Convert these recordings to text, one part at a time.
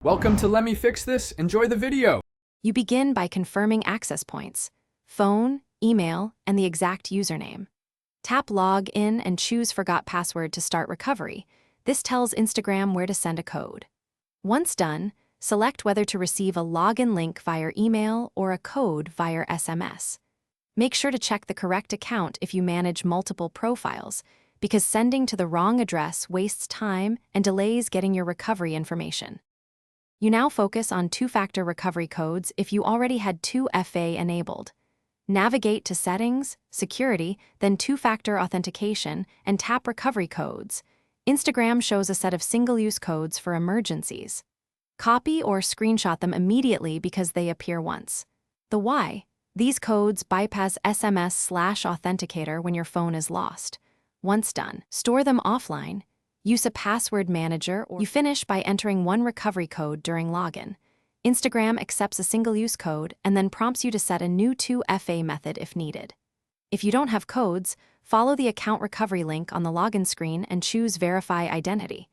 Welcome to Let Me Fix This. Enjoy the video. You begin by confirming access points, phone, email, and the exact username. Tap Log In and choose Forgot Password to start recovery. This tells Instagram where to send a code. Once done, select whether to receive a login link via email or a code via SMS. Make sure to check the correct account if you manage multiple profiles, because sending to the wrong address wastes time and delays getting your recovery information. You now focus on two-factor recovery codes if you already had 2FA enabled. Navigate to Settings, Security, then Two-Factor Authentication, and tap Recovery Codes. Instagram shows a set of single-use codes for emergencies. Copy or screenshot them immediately because they appear once. The why? These codes bypass SMS/authenticator when your phone is lost. Once done, store them offline. Use a password manager, or you finish by entering one recovery code during login. Instagram accepts a single-use code and then prompts you to set a new 2FA method if needed. If you don't have codes, follow the account recovery link on the login screen and choose Verify Identity.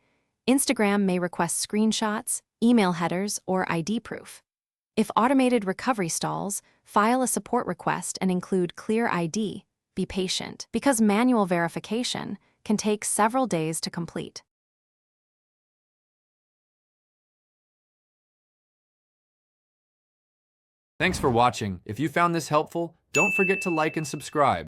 Instagram may request screenshots, email headers, or ID proof. If automated recovery stalls, file a support request and include clear ID. Be patient, because manual verification can take several days to complete. Thanks for watching. If you found this helpful, don't forget to like and subscribe.